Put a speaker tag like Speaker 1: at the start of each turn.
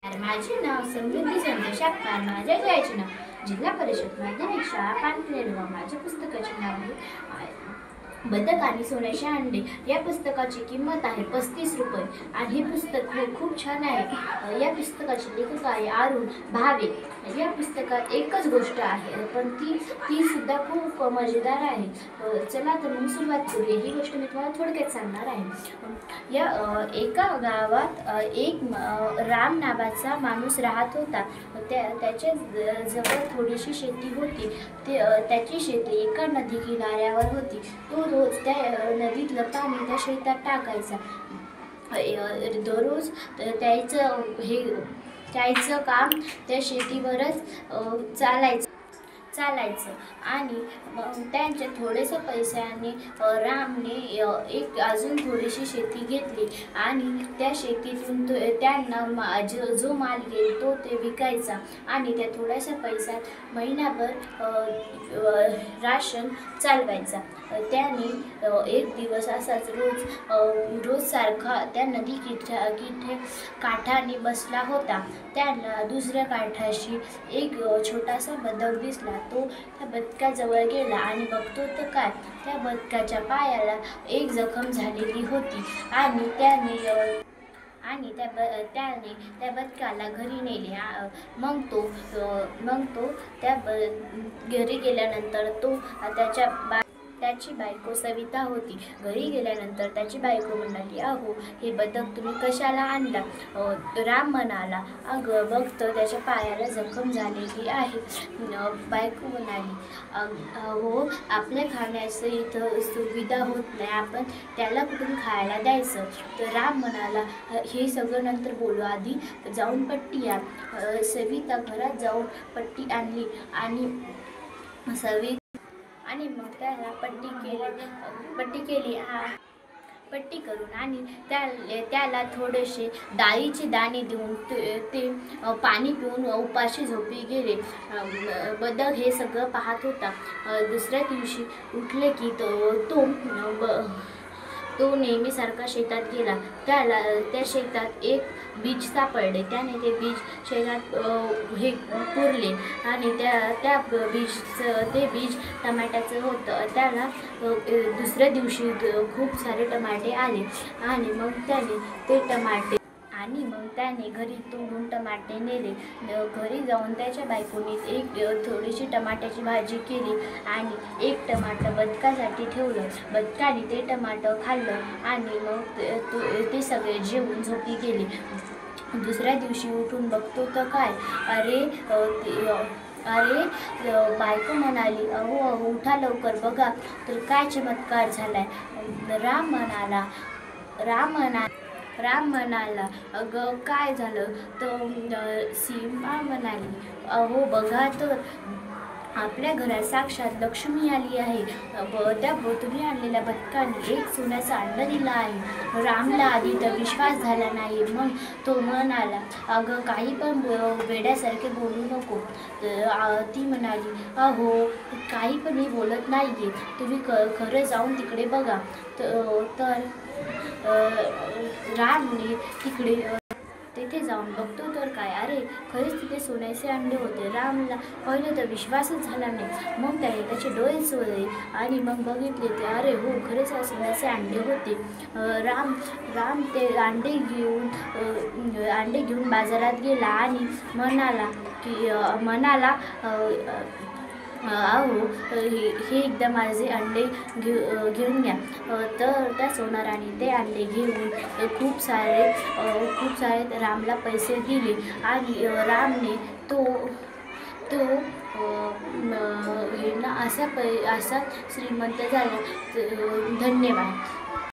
Speaker 1: माझे नाव समृद्धी संदेश अप्पार. माझ्या शाळेचे नाव जिल्हा परिषद माध्यमिक शाळा पानखिंड व माझ्या पुस्तकाचे नाव आहे बदक आणि सोन्याचे अंडे. या पुस्तकाची किंमत आहे 35 रुपये आणि हे पुस्तक खूप छान आहे. या पुस्तकाचे लेखक आहे अरुण भावे. या पुस्तकात एकच गोष्ट आहे पण ती सुद्धा खूप मजेदार आहे. चला तर मग सुरुवात करूया. ही गोष्ट मी तुम्हाला थोडक्यात सांगणार आहे. या एका गावात एक राम नावाचा माणूस राहत होता. त्याच्या जवळ थोडीशी शेती होती. त्याची शेती एका नदी किनाऱ्यावर होती. तो रोज त्या नदीतलं पाणी त्या शेतात टाकायचा. दररोज त्याचं काम त्या शेतीवरच चालायचं आणि त्यांच्या थोडेसे पैशाने रामने एक अजून थोडीशी शेती घेतली आणि त्या शेतीतून त्यांना जो माल येईल तो ते विकायचा आणि त्या थोड्याशा पैशात महिनाभर राशन चालवायचा. त्याने एक दिवस असाच रोज सारखा त्या नदी काठाने बसला होता. त्याला दुसऱ्या काठाशी एक छोटासा बदक दिसला. तो त्या बदकाजवळ गेला आणि बघतो तर काय, त्या बदकाच्या पायाला एक जखम झालेली होती आणि त्याने त्या बदकाला घरी नेले. मग तो त्या घरी गेल्यानंतर त्याची बायको सविता होती. घरी गेल्यानंतर त्याची बायको म्हणाली, अहो हे बदक तुम्ही कशाला आणला? राम म्हणाला, अगं बघतो त्याच्या पायाला जखम झालेली आहे. बायको म्हणाली, हो आपल्या खाण्याचं इथं सुविधा होत नाही, आपण त्याला कुठून खायला द्यायचं? तर राम म्हणाला, हे सगळं नंतर बोलू, आधी जाऊन पट्टी आण. सविता घरात जाऊन पट्टी आणली आणि मग त्याला पट्टी करून आणि त्याला थोडेसे डाळीचे दाणे देऊन ते पाणी पिऊन उपाशी झोपी गेले. बदक हे सगळं पाहत होता. दुसऱ्या दिवशी उठले की तो नेहमीसारखा शेतात गेला. त्याला त्या शेतात एक बीज सापडले. त्याने ते बीज शेतात पुरले आणि ते बीज टमाट्याचं होतं. त्याला दुसऱ्या दिवशी खूप सारे टमाटे आले आणि मग त्याने घरी तोडून टमाटे नेले. घरी जाऊन त्याच्या बायकोने एक थोडीशी टमाट्याची भाजी केली आणि एक टमाटर बदकासाठी ठेवलं. बदकाने ते टमाटर खाल्लं आणि मग ते सगळे जेवून झोपी गेले. दुसऱ्या दिवशी उठून बघतो तर काय, अरे बायको म्हणाली, अहो उठा लवकर बघा तर काय चमत्कार झालाय. राम म्हणाला, अगं काय झालं? तर सीमा म्हणाली, अहो बघा तर आपल्या घरात साक्षात लक्ष्मी आली आहे. त्या तुम्ही आणलेल्या बदकाने एक सोन्याचा अंडा दिला आहे. रामला आधी तर विश्वास झाला नाही. मग तो म्हणाला, अगं काही पण वेड्यासारखे बोलू नको. ती म्हणाली, अहो काही पण मी बोलत नाहीये, तुम्ही खरं जाऊन तिकडे बघा. तर रामने तिथे जाऊन बघतो तर काय, अरे खरेच तिथे सोन्याचे अंडे होते. रामला पहिले तर विश्वासच झाला नाही. मग त्याने त्याचे डोळे चोळले आणि मग बघितले ते अरे हो खरेच सोन्याचे अंडे होते. राम ते अंडे घेऊन बाजारात गेला आणि म्हणाला अहो हे एकदा माझे अंडे घेऊन घ्या. तर त्या सोनाराने ते अंडे घेऊन खूप सारे रामला पैसे दिले आणि रामने असा श्रीमंत झाला. धन्यवाद.